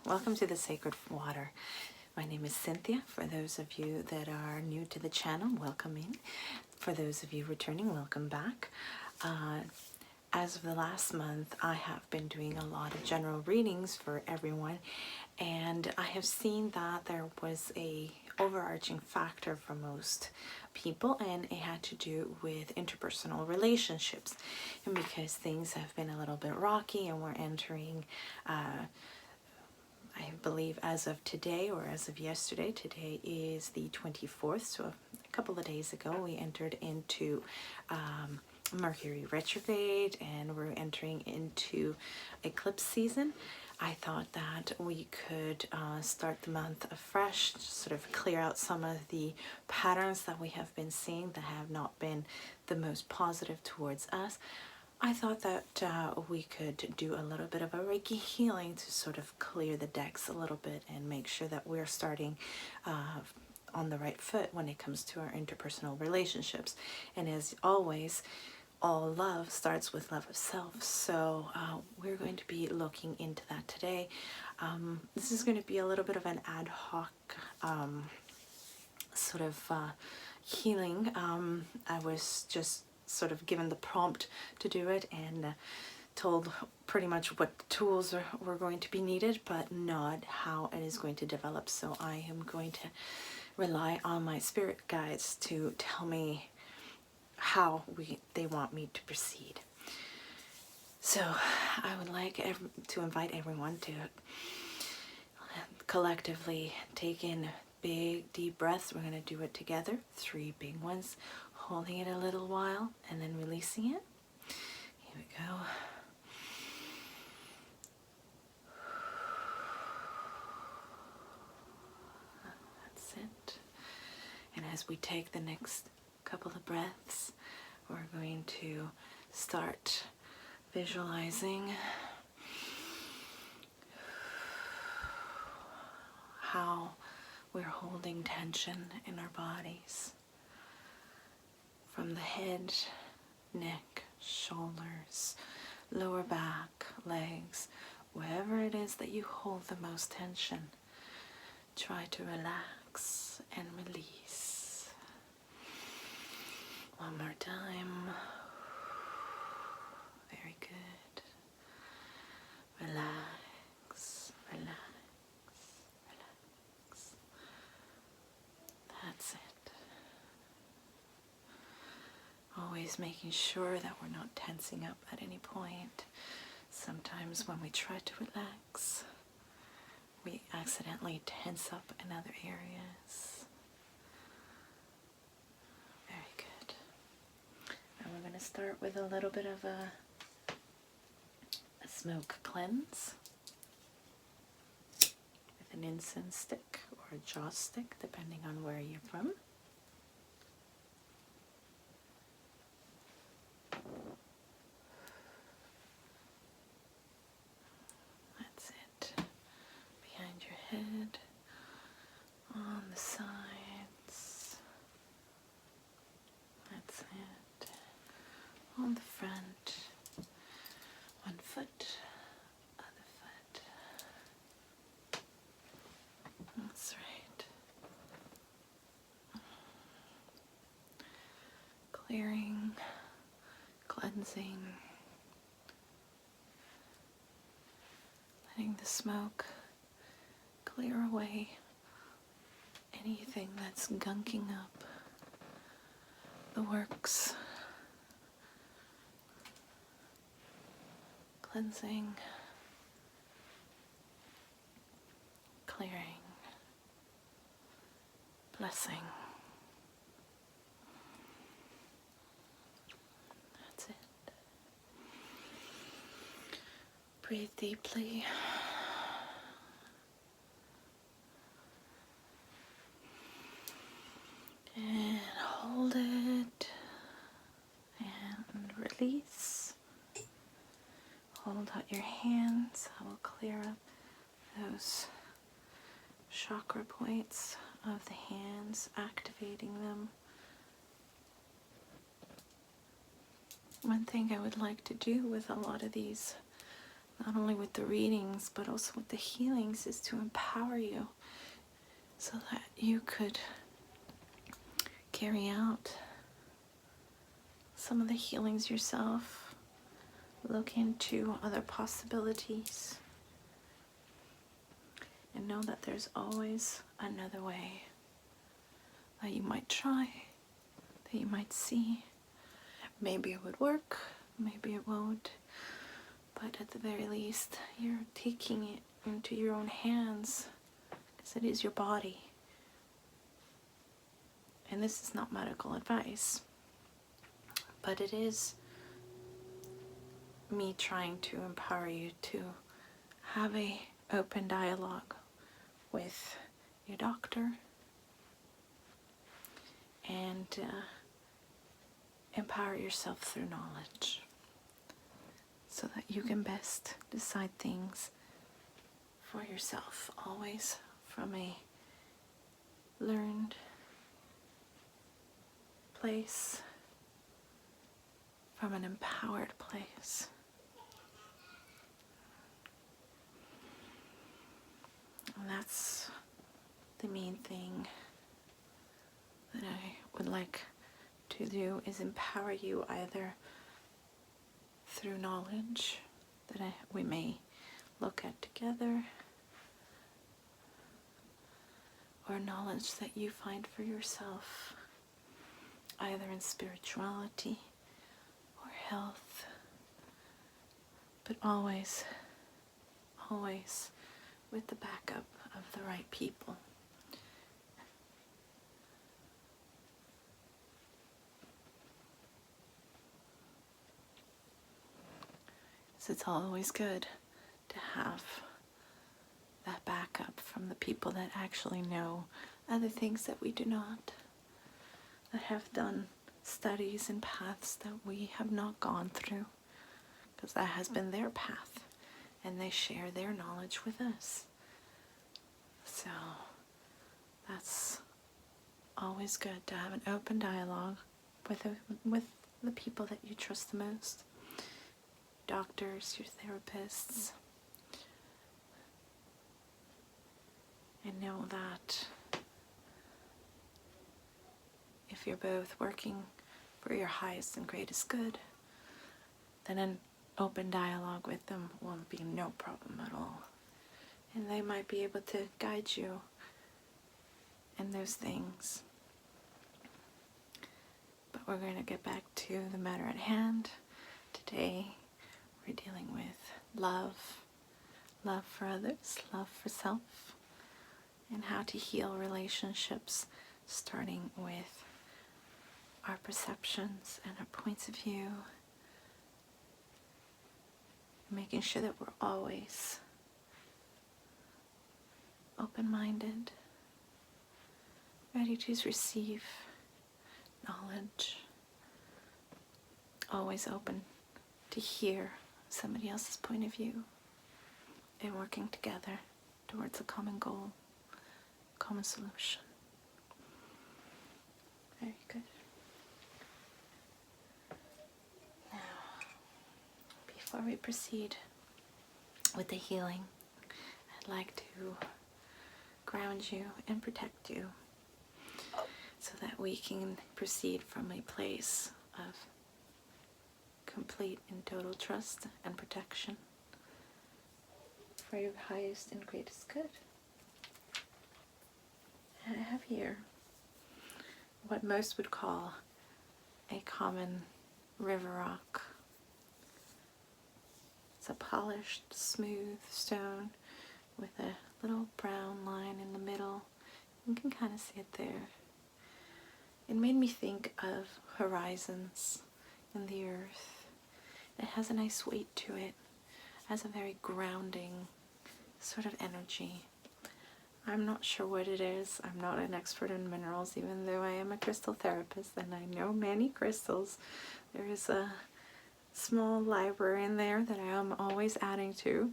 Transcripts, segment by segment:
Welcome to the Sacred Water. My name is Cynthia. For those of you that are new to the channel, welcome in. For those of you returning, welcome back. As of the last month, I have been doing a lot of general readings for everyone, and I have seen that there was a overarching factor for most people, and it had to do with interpersonal relationships. And because things have been a little bit rocky and we're entering I believe as of today or as of yesterday, today is the 24th, so a couple of days ago we entered into Mercury retrograde and we're entering into eclipse season. I thought that we could start the month afresh, sort of clear out some of the patterns that we have been seeing that have not been the most positive towards us. I thought that we could do a little bit of a Reiki healing to sort of clear the decks a little bit and make sure that we're starting on the right foot when it comes to our interpersonal relationships. And as always, all love starts with love of self. So we're going to be looking into that today. This is going to be a little bit of an ad hoc sort of healing. I was just sort of given the prompt to do it and told pretty much what tools were going to be needed, but not how it is going to develop. So I am going to rely on my spirit guides to tell me how they want me to proceed. So I would like to invite everyone to collectively take in big deep breaths. We're going to do it together, 3 big ones, holding it a little while and then releasing it. Here we go. That's it. And as we take the next couple of breaths, we're going to start visualizing how we're holding tension in our bodies. From the head, neck, shoulders, lower back, legs, wherever it is that you hold the most tension, try to relax and release. One more time. Very good. Relax, relax, relax. That's it. Always making sure that we're not tensing up at any point. Sometimes when we try to relax, we accidentally tense up in other areas. Very good. And we're going to start with a little bit of a smoke cleanse with an incense stick or a joss stick, depending on where you're from. That's it. Behind your head, on the sides. That's it. On the front. One foot, other foot. That's right. Clearing, cleansing, letting the smoke clear away anything that's gunking up the works. Cleansing, clearing, blessing. That's it. Breathe deeply. And hold it. And release. Hold out your hands. I will clear up those chakra points of the hands, activating them. One thing I would like to do with a lot of these not only with the readings, but also with the healings, is to empower you so that you could carry out some of the healings yourself. Look into other possibilities and know that there's always another way that you might try, that you might see. Maybe it would work, maybe it won't, but at the very least, you're taking it into your own hands, because it is your body. And this is not medical advice, but it is me trying to empower you to have a open dialogue with your doctor and empower yourself through knowledge so that you can best decide things for yourself, always from a learned place, from an empowered place. And that's the main thing that I would like to do, is empower you either through knowledge that we may look at together, or knowledge that you find for yourself, either in spirituality or health, but always, always with the backup of the right people. So it's always good to have that backup from the people that actually know other things that we do not, that have done studies and paths that we have not gone through, because that has been their path, and they share their knowledge with us. So that's always good, to have an open dialogue with the people that you trust the most. Doctors, your therapists, and know that if you're both working for your highest and greatest good, then an open dialogue with them will be no problem at all. And they might be able to guide you in those things. But we're going to get back to the matter at hand. Today, we're dealing with love, love for others, love for self, and how to heal relationships, starting with our perceptions and our points of view, making sure that we're always open-minded, ready to receive knowledge, always open to hear somebody else's point of view, and working together towards a common goal, common solution. Very good. Now, before we proceed with the healing, I'd like to ground you and protect you so that we can proceed from a place of complete and total trust and protection for your highest and greatest good. And I have here what most would call a common river rock. It's a polished, smooth stone with a little brown line in the middle. You can kind of see it there. It made me think of horizons in the earth. It has a nice weight to it. It has a very grounding sort of energy. I'm not sure what it is. I'm not an expert in minerals, even though I am a crystal therapist and I know many crystals. There is a small library in there that I am always adding to,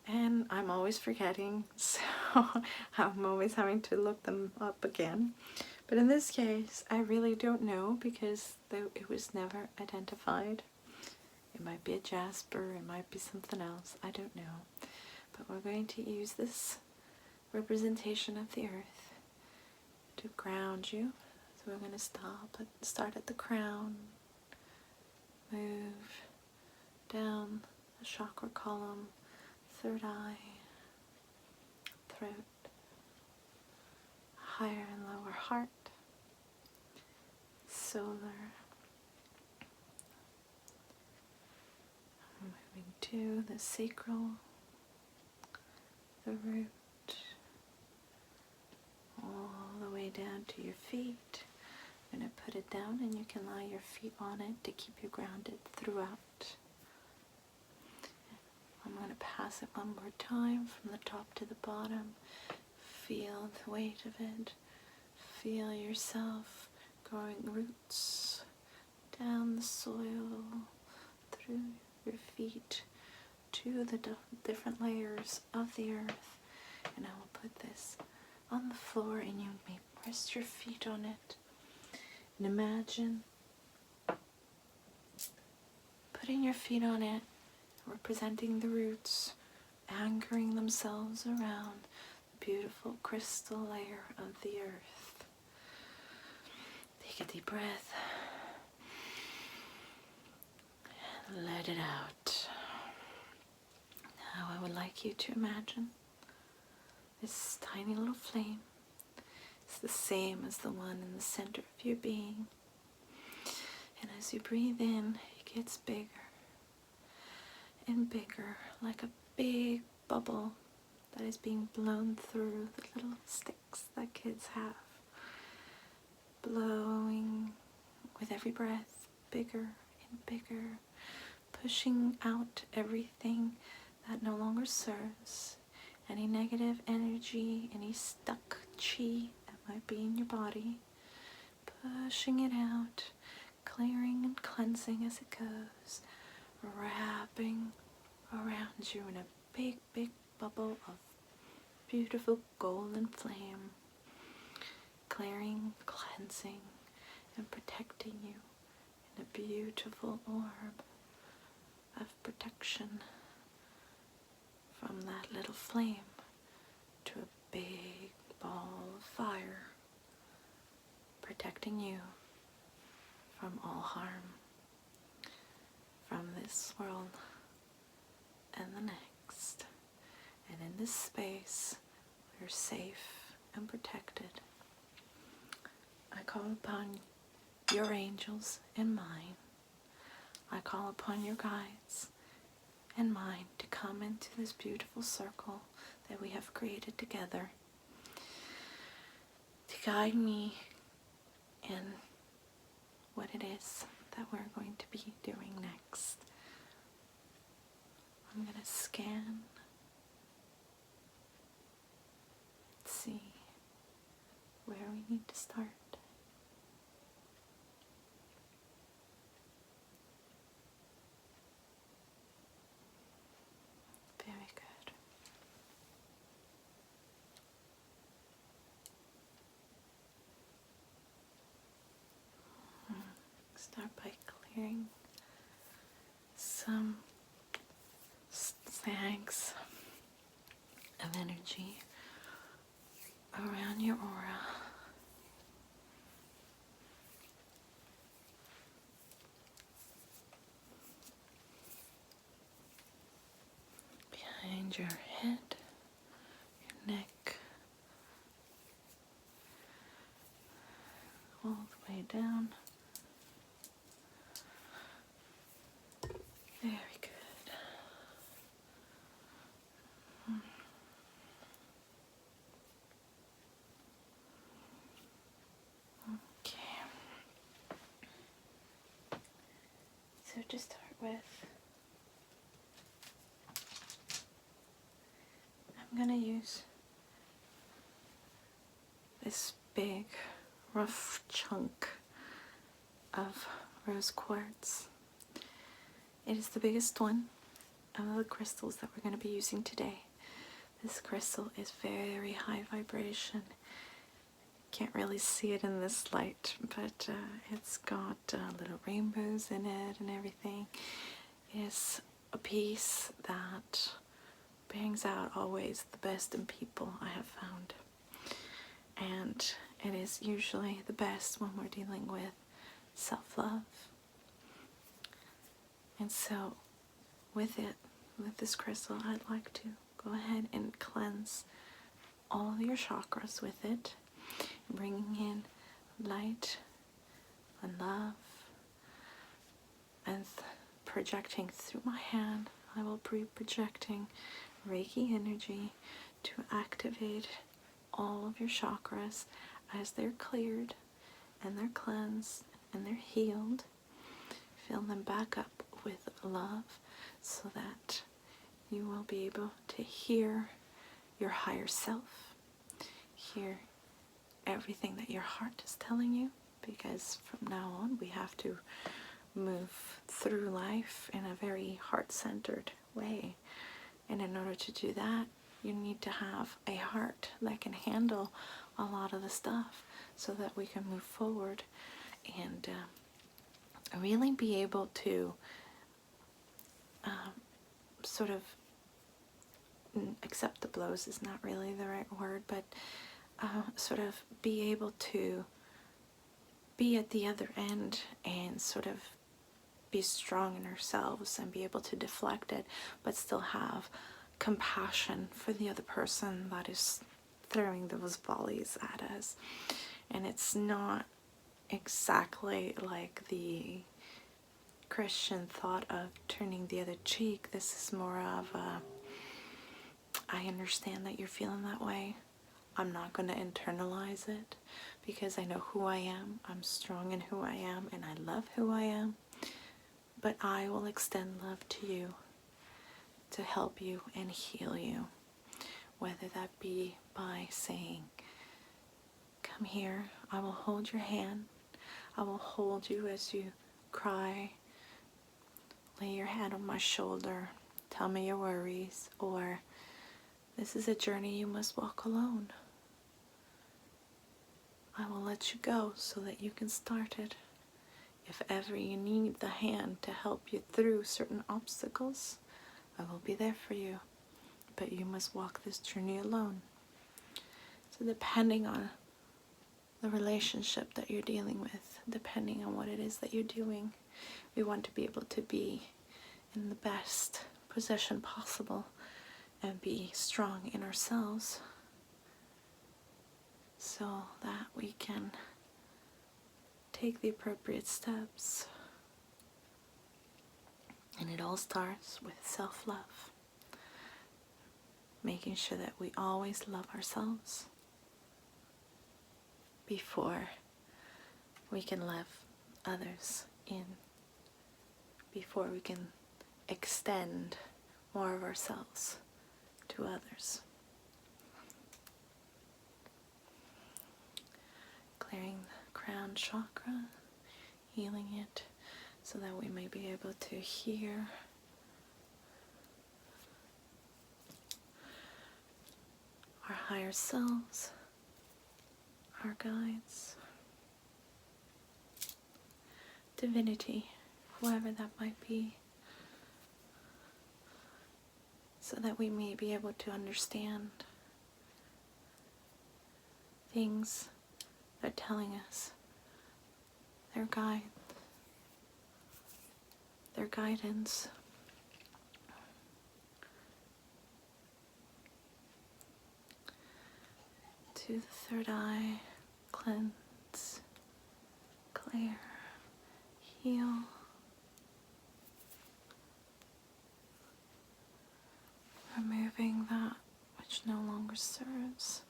and I'm always forgetting, so I'm always having to look them up again. But in this case, I really don't know, because it was never identified. It might be a jasper, it might be something else, I don't know. But we're going to use this representation of the earth to ground you. So we're going to start at the crown, move down the chakra column, third eye, throat, higher and lower heart, solar, moving to the sacral, the root, all the way down to your feet. I'm going to put it down and you can lie your feet on it to keep you grounded throughout. I'm going to pass it one more time from the top to the bottom. Feel the weight of it. Feel yourself growing roots down the soil, through your feet, to the different layers of the earth. And I will put this on the floor and you may rest your feet on it. And imagine putting your feet on it, representing the roots, anchoring themselves around the beautiful crystal layer of the earth. Take a deep breath. And let it out. Now I would like you to imagine this tiny little flame. It's the same as the one in the center of your being. And as you breathe in, it gets bigger and bigger, like a big bubble that is being blown through the little sticks that kids have. Blowing with every breath, bigger and bigger, pushing out everything that no longer serves, any negative energy, any stuck chi that might be in your body, pushing it out, clearing and cleansing as it goes, wrapping around you in a big, big bubble of beautiful golden flame, clearing, cleansing, and protecting you in a beautiful orb of protection from that little flame to a big ball of fire, protecting you from all harm, from this world and the next. And in this space, we're safe and protected. I call upon your angels and mine. I call upon your guides and mine to come into this beautiful circle that we have created together, to guide me in what it is that we're going to be doing next. I'm going to scan, see where we need to start. Very good. Start by clearing some snags of energy around your aura. Behind your head, your neck, all the way down. Very good. Okay. So to start with, I'm going to use this big, rough chunk of Rose Quartz. It is the biggest one of the crystals that we're going to be using today. This crystal is very high vibration. Can't really see it in this light, but it's got little rainbows in it and everything. is a piece that brings out always the best in people, I have found. And it is usually the best when we're dealing with self-love. And so with this crystal, I'd like to go ahead and cleanse all of your chakras with it, bringing in light and love, and projecting through my hand. I will be projecting Reiki energy to activate all of your chakras as they're cleared and they're cleansed and they're healed. Fill them back up with love so that you will be able to hear your higher self, hear everything that your heart is telling you, because from now on we have to move through life in a very heart-centered way. And in order to do that, you need to have a heart that can handle a lot of the stuff so that we can move forward and really be able to sort of accept the blows is not really the right word, but sort of be able to be at the other end and sort of be strong in ourselves and be able to deflect it, but still have compassion for the other person that is throwing those volleys at us. And it's not exactly like the Christian thought of turning the other cheek. This is more of a, I understand that you're feeling that way. I'm not going to internalize it because I know who I am. I'm strong in who I am and I love who I am. But I will extend love to you to help you and heal you. Whether that be by saying, come here, I will hold your hand. I will hold you as you cry. Lay your hand on my shoulder. Tell me your worries. Or, this is a journey you must walk alone. I will let you go so that you can start it. If ever you need the hand to help you through certain obstacles, I will be there for you. But you must walk this journey alone. So depending on the relationship that you're dealing with, depending on what it is that you're doing, we want to be able to be in the best position possible and be strong in ourselves so that we can take the appropriate steps. And it all starts with self-love. Making sure that we always love ourselves before we can let others in, before we can extend more of ourselves to others. Clearing the crown chakra, healing it so that we may be able to hear our higher selves, our guides, divinity, whoever that might be, so that we may be able to understand things they're telling us, their guide, their guidance. To the third eye, cleanse, clear, heal. Removing that which no longer serves.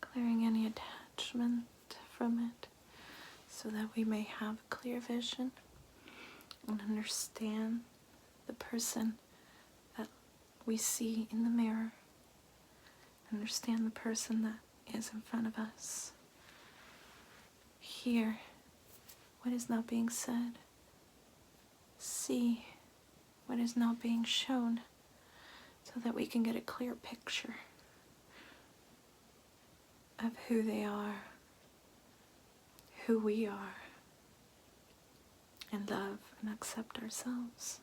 Clearing any attachment from it so that we may have clear vision and understand the person that we see in the mirror. Understand the person that is in front of us. Hear what is not being said. See what is not being shown so that we can get a clear picture of who they are, who we are, and love and accept ourselves.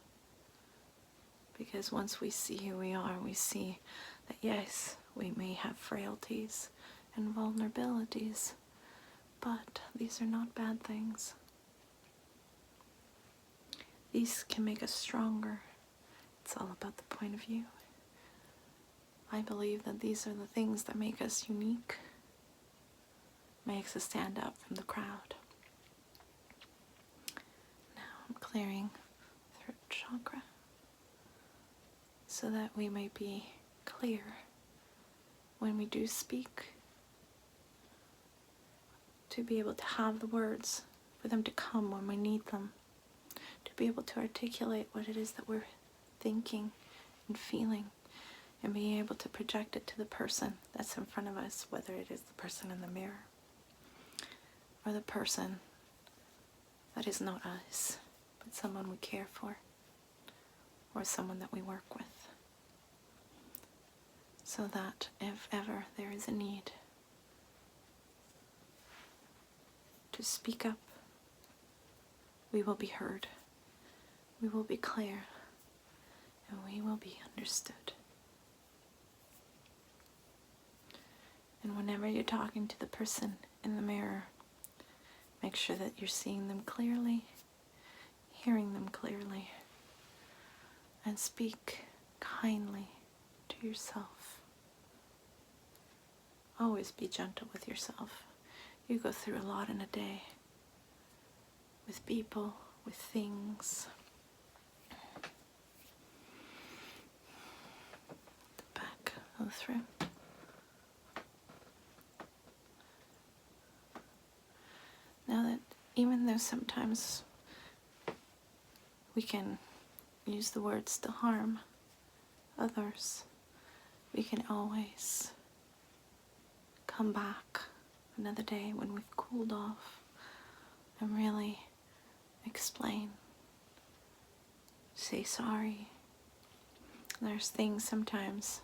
Because once we see who we are, we see that yes, we may have frailties and vulnerabilities, but these are not bad things. These can make us stronger. It's all about the point of view. I believe that these are the things that make us unique, makes us stand out from the crowd. Now I'm clearing throat chakra so that we may be clear when we do speak, to be able to have the words, for them to come when we need them, to be able to articulate what it is that we're thinking and feeling, and being able to project it to the person that's in front of us, whether it is the person in the mirror or the person that is not us, but someone we care for or someone that we work with, so that if ever there is a need to speak up, we will be heard, we will be clear, and we will be understood. And whenever you're talking to the person in the mirror, make sure that you're seeing them clearly, hearing them clearly, and speak kindly to yourself. Always be gentle with yourself. You go through a lot in a day, with people, with things. The back of the throat. Now that even though sometimes we can use the words to harm others, we can always come back another day when we've cooled off and really explain, say sorry. There's things sometimes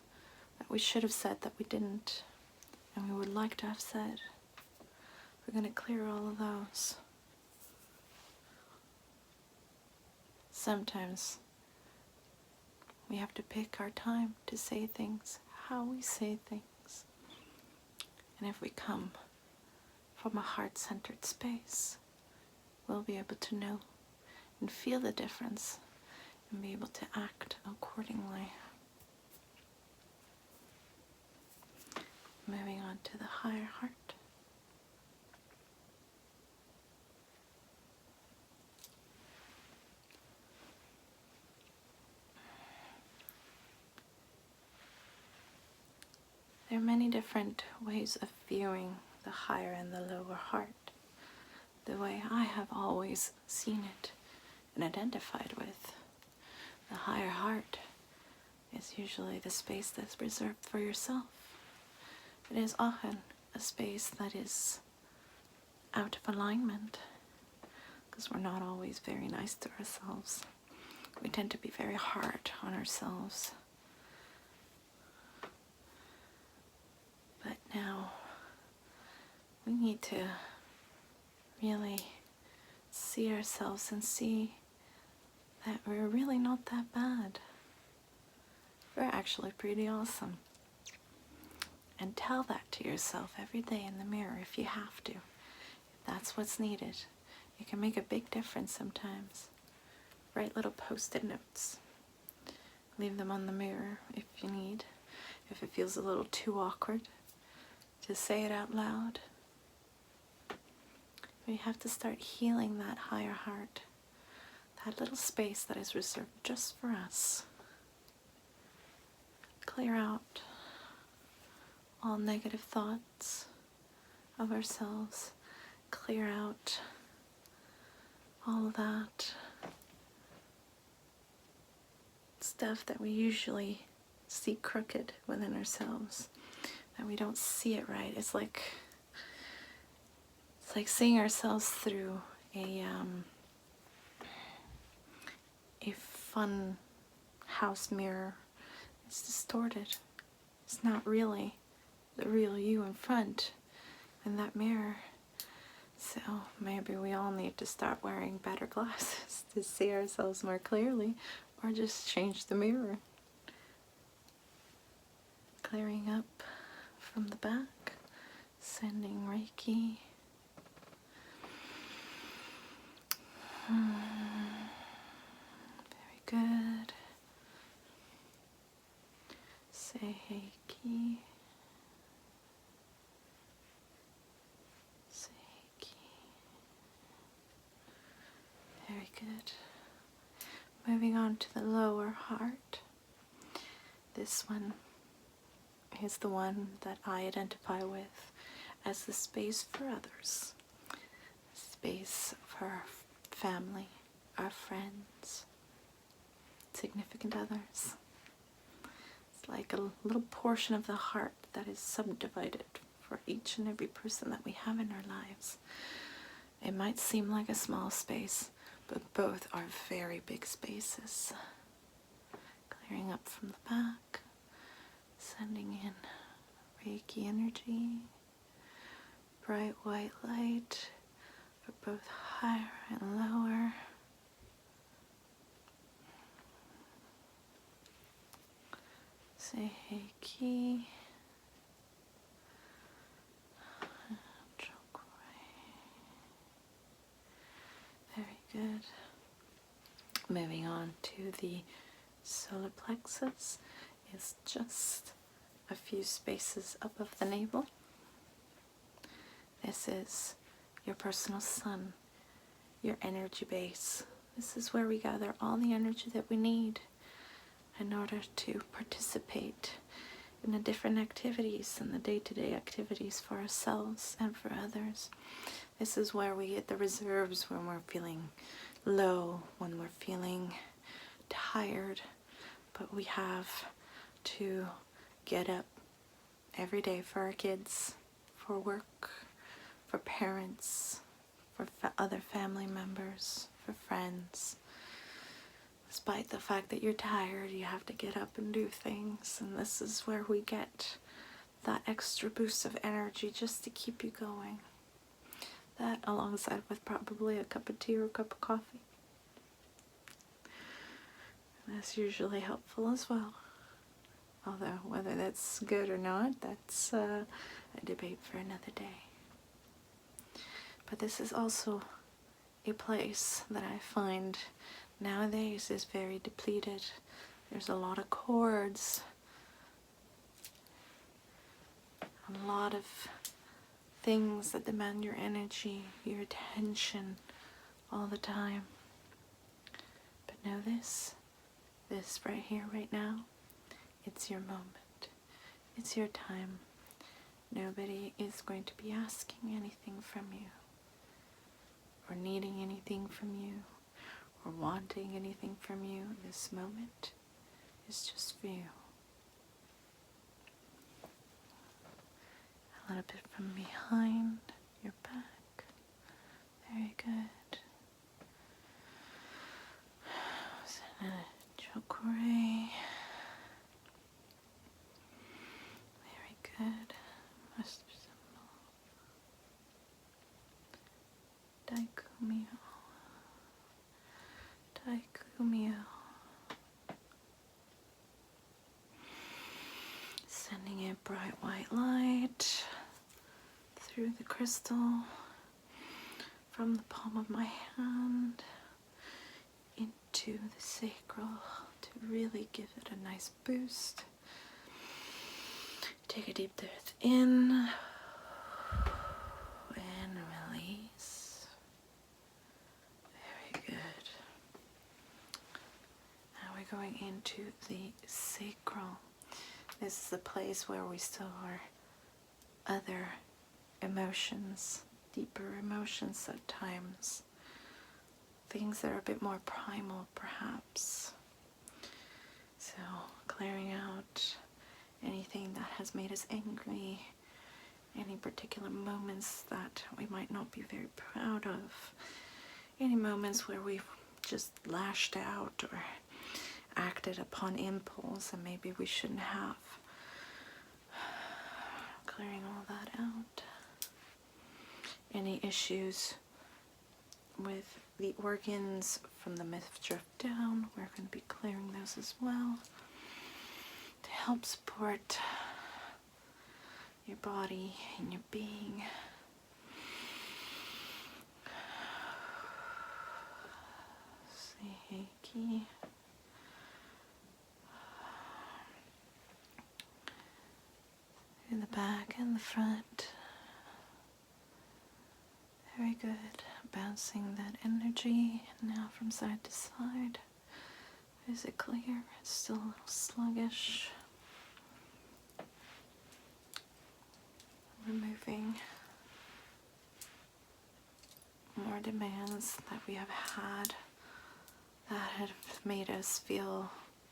that we should have said that we didn't, and we would like to have said. We're going to clear all of those. Sometimes we have to pick our time to say things, how we say things. And if we come from a heart-centered space, we'll be able to know and feel the difference and be able to act accordingly. Moving on to the higher heart. There are many different ways of viewing the higher and the lower heart. The way I have always seen it and identified with, the higher heart is usually the space that's reserved for yourself. It is often a space that is out of alignment, because we're not always very nice to ourselves. We tend to be very hard on ourselves. But now we need to really see ourselves and see that we're really not that bad. We're actually pretty awesome. And tell that to yourself every day in the mirror if you have to. If that's what's needed. It can make a big difference sometimes. Write little post-it notes. Leave them on the mirror if you need. If it feels a little too awkward, just say it out loud. We have to start healing that higher heart. That little space that is reserved just for us. Clear out all negative thoughts of ourselves. Clear out all of that stuff that we usually see crooked within ourselves, that we don't see it right. It's like seeing ourselves through a fun house mirror. It's distorted. It's not really the real you in front in that mirror. So maybe we all need to start wearing better glasses to see ourselves more clearly, or just change the mirror. Clearing up from the back, sending Reiki. Very good. Seiki. Seiki. Very good. Moving on to the lower heart. This one is the one that I identify with as the space for others. Space for our family, our friends, significant others. It's like a little portion of the heart that is subdivided for each and every person that we have in our lives. It might seem like a small space, but both are very big spaces. Clearing up from the back, sending in Reiki energy, bright white light for both higher and lower. Seiki. Chakra. Very good. Moving on to the solar plexus is just a few spaces above the navel. This is your personal sun, your energy base. This is where we gather all the energy that we need in order to participate in the different activities and the day-to-day activities for ourselves and for others. This is where we get the reserves when we're feeling low, when we're feeling tired, but we have to get up every day for our kids, for work, for parents, for other family members, for friends. Despite the fact that you're tired, you have to get up and do things, and this is where we get that extra boost of energy just to keep you going. That alongside with probably a cup of tea or a cup of coffee. That's usually helpful as well. Although whether that's good or not, that's a debate for another day. But this is also a place that I find nowadays is very depleted. There's a lot of cords, a lot of things that demand your energy, your attention all the time. But know this right here, right now, it's your moment. It's your time. Nobody is going to be asking anything from you, or needing anything from you, or wanting anything from you. This moment is just for you. A little bit from behind your back. Very good. Chakra. Very good. Master symbol. Daikumio. Daikumio. Sending in bright white light through the crystal from the palm of my hand into the sacral to really give it a nice boost. Take a deep breath in and release. Very good. Now we're going into the sacral. This is the place where we store other emotions, deeper emotions at times. Things that are a bit more primal, perhaps. So, clearing out anything that has made us angry, any particular moments that we might not be very proud of, any moments where we've just lashed out or acted upon impulse and maybe we shouldn't have. Clearing all that out. any issues with the organs from the myth drift down. We're going to be clearing those as well to help support your body and your being. Reiki. In the back and the front. Very good. Bouncing that energy now from side to side. Is it clear? It's still a little sluggish. Removing more demands that we have had that have made us feel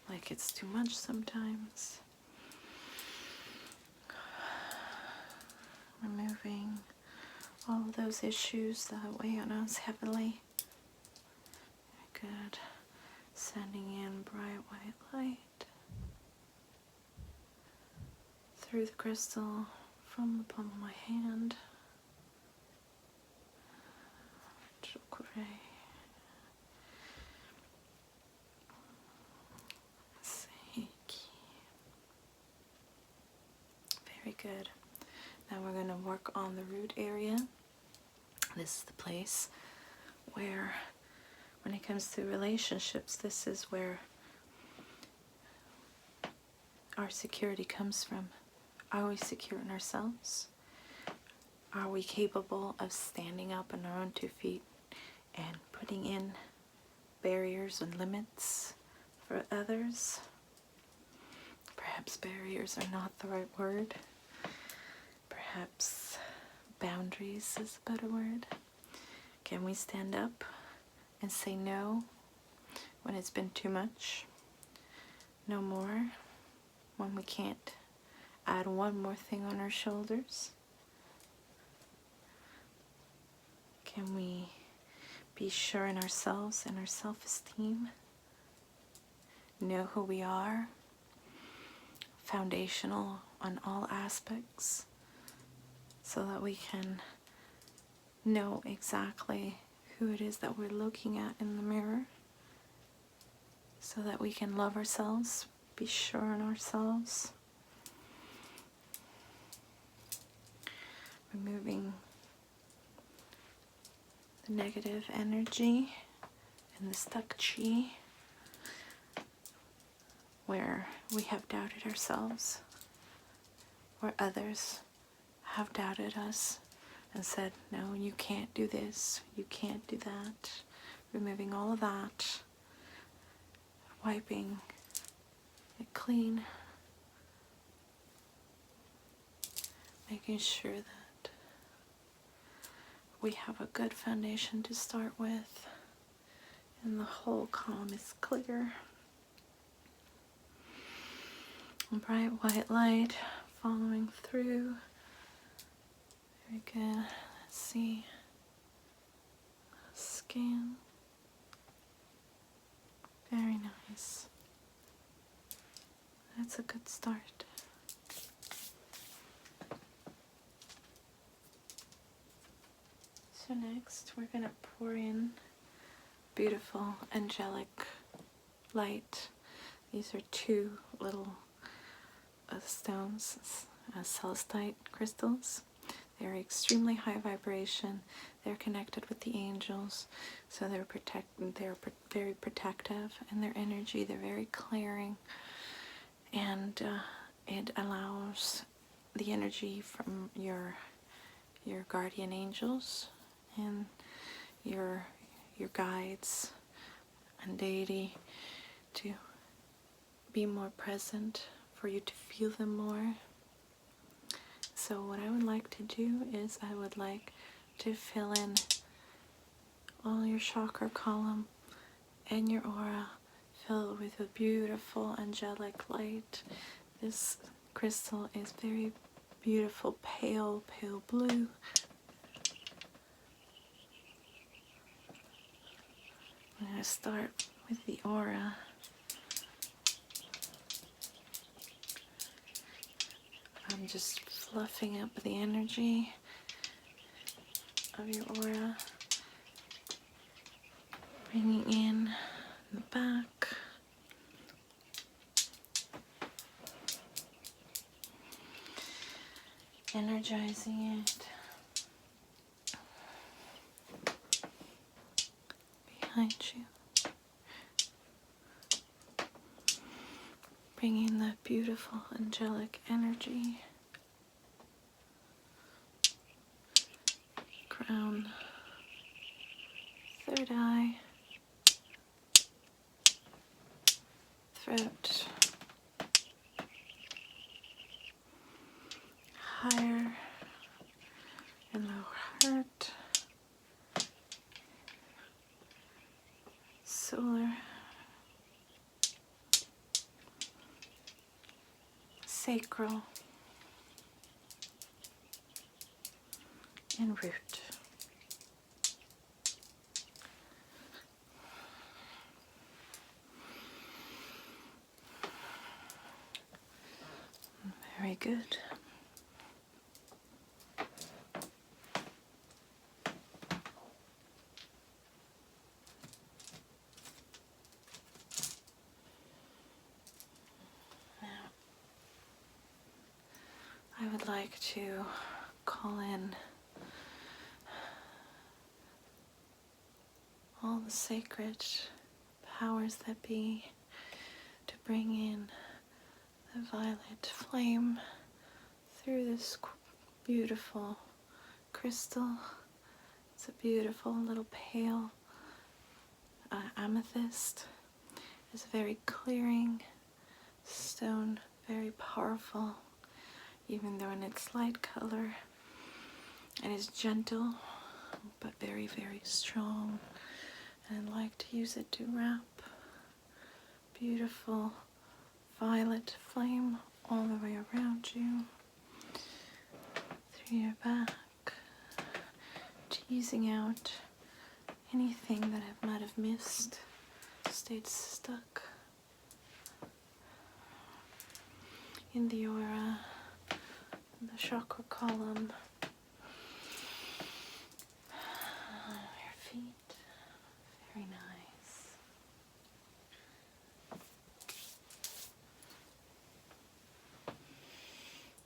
like it's too much sometimes. Removing all of those issues that weigh on us heavily. Very good. Sending in bright white light through the crystal from the palm of my hand. Chakra. Very good. Now we're going to work on the root area. This is the place where, when it comes to relationships, this is where our security comes from. Are we secure in ourselves? Are we capable of standing up on our own 2 feet and putting in barriers and limits for others? Perhaps barriers are not the right word. Perhaps boundaries is a better word. Can we stand up and say no when it's been too much? No more when we can't add one more thing on our shoulders? Can we be sure in ourselves and our self-esteem? Know who we are? Foundational on all aspects, so that we can know exactly who it is that we're looking at in the mirror, so that we can love ourselves, be sure in ourselves. Removing the negative energy and the stuck chi where we have doubted ourselves, where others have doubted us and said, no, you can't do this, you can't do that. Removing all of that, wiping it clean, making sure that we have a good foundation to start with and the whole calm is clear. Bright white light following through. Very good. Let's see. Scan. Very nice. That's a good start. So next we're going to pour in beautiful angelic light. These are 2 little stones, celestite crystals. They're extremely high vibration. They're connected with the angels, so they're very protective in their energy. They're very clearing, and it allows the energy from your guardian angels and your guides and deity to be more present, for you to feel them more. So what I would like to do is I would like to fill in all your chakra column and your aura filled with a beautiful angelic light. This crystal is very beautiful, pale blue. I'm going to start with the aura. I'm just fluffing up the energy. of your aura, bringing in the back, energizing it behind you, bringing that beautiful angelic energy, crown, third eye, throat, higher and lower heart, solar, sacral, and root. Very good. Now, I would like to call in all the sacred powers that be to bring in the violet flame through this beautiful crystal. It's a beautiful little pale amethyst. It's a very clearing stone, very powerful, even though in its light color. It is gentle, but very, very strong. And I like to use it to wrap beautiful violet flame all the way around you, through your back, teasing out anything that I might have missed, stayed stuck in the aura, in the chakra column, your feet. Very nice.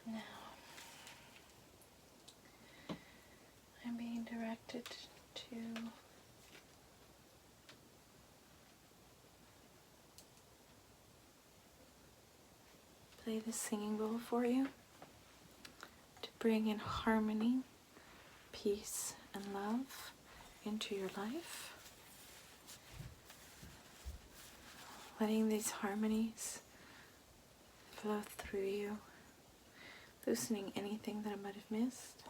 Now, I'm being directed to play the singing bowl for you, to bring in harmony, peace, and love into your life. Letting these harmonies flow through you, loosening anything that I might have missed.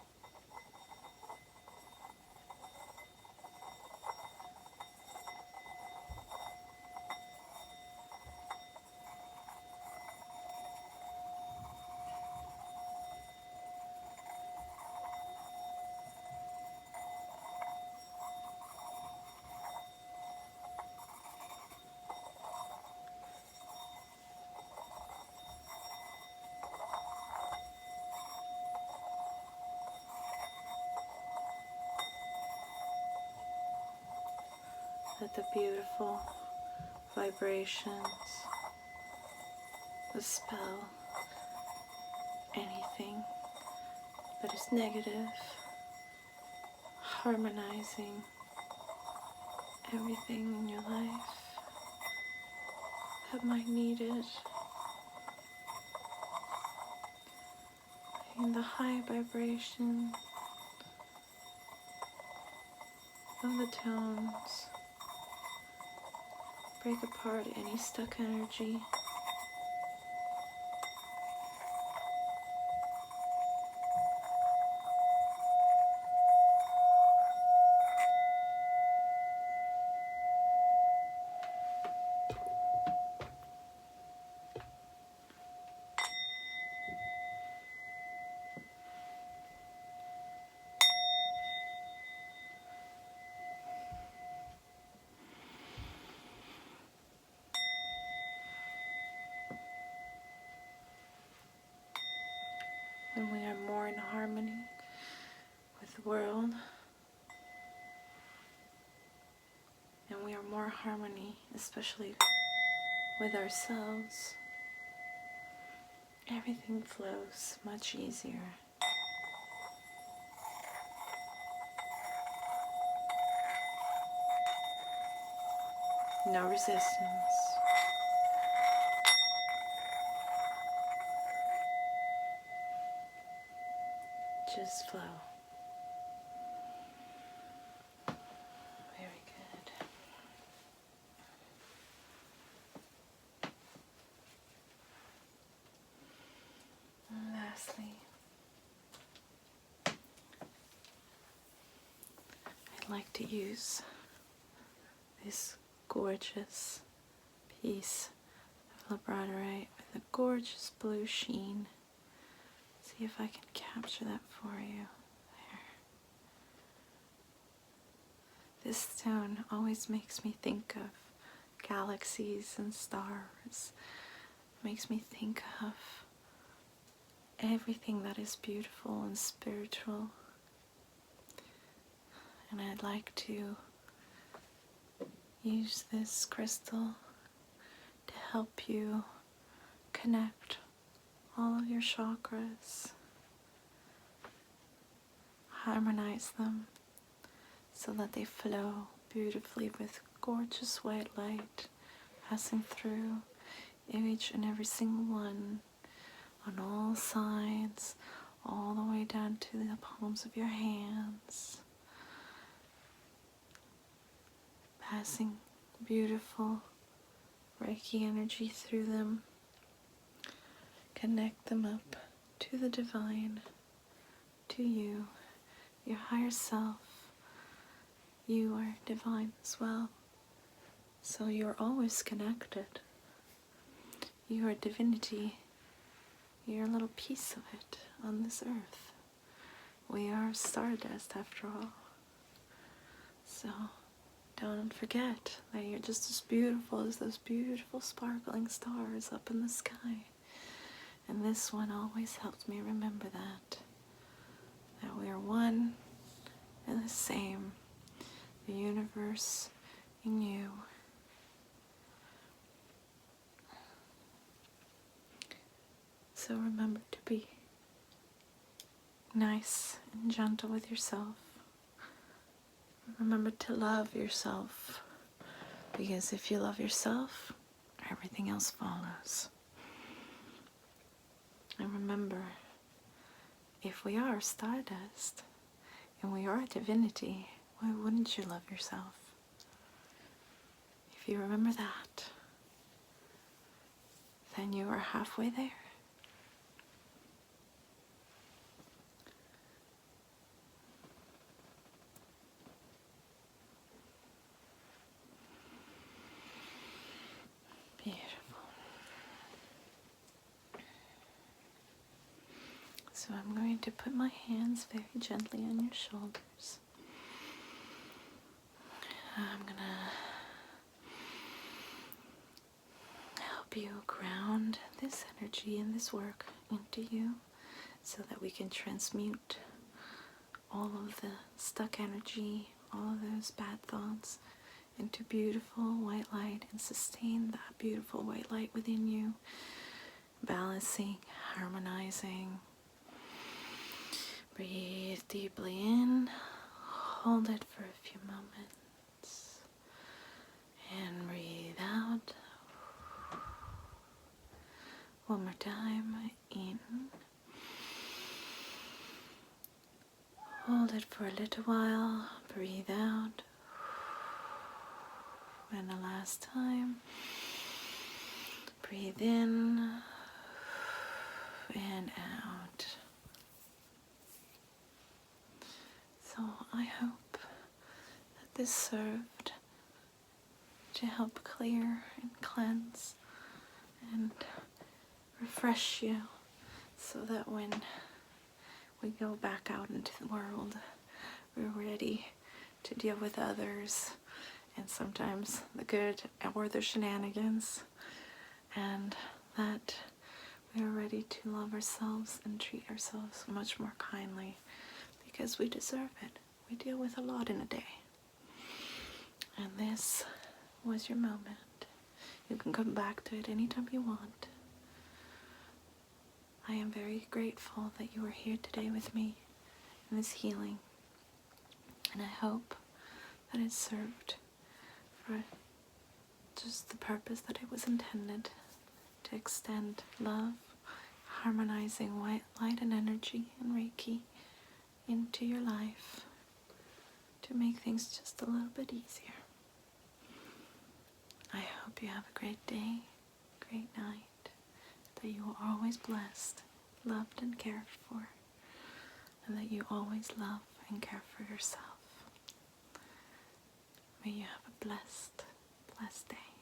Let the beautiful vibrations, the spell, anything that is negative, harmonizing everything in your life that might need it. In the high vibration of the tones, break apart any stuck energy. When we are more in harmony with the world, more harmony, especially with ourselves, everything flows much easier. No resistance. Just flow. Very good. And lastly, I'd like to use this gorgeous piece of Labradorite with a gorgeous blue sheen. See if I can capture that for you. There. This stone always makes me think of galaxies and stars. Makes me think of everything that is beautiful and spiritual. And I'd like to use this crystal to help you connect all of your chakras, harmonize them so that they flow beautifully with gorgeous white light passing through each and every single one on all sides, all the way down to the palms of your hands, passing beautiful Reiki energy through them. Connect them up to the divine, to you, your higher self. You are divine as well, so you're always connected. You are divinity. You're a little piece of it on this earth. We are stardust after all. So don't forget that you're just as beautiful as those beautiful sparkling stars up in the sky. And this one always helps me remember that we are one and the same. The universe in you. So remember to be nice and gentle with yourself. Remember to love yourself, because if you love yourself, everything else follows. And remember, if we are stardust and we are divinity, why wouldn't you love yourself? If you remember that, then you are halfway there. Beautiful. So I'm going to put my hands very gently on your shoulders. I'm going to help you ground this energy and this work into you so that we can transmute all of the stuck energy, all of those bad thoughts into beautiful white light and sustain that beautiful white light within you, balancing, harmonizing. Breathe deeply in, hold it for a few moments, and breathe out. One more time, in. Hold it for a little while, breathe out. And the last time, breathe in and out. So I hope that this served to help clear and cleanse and refresh you so that when we go back out into the world, we're ready to deal with others and sometimes the good or the shenanigans, and that we are ready to love ourselves and treat ourselves much more kindly because we deserve it. We deal with a lot in a day, and this was your moment. You can come back to it anytime you want. I am very grateful that you are here today with me in this healing. And I hope that it served for just the purpose that it was intended, to extend love, harmonizing white light and energy and Reiki into your life, to make things just a little bit easier. I hope you have a great day, great night, that you are always blessed, loved and cared for, and that you always love and care for yourself. May you have a blessed, blessed day.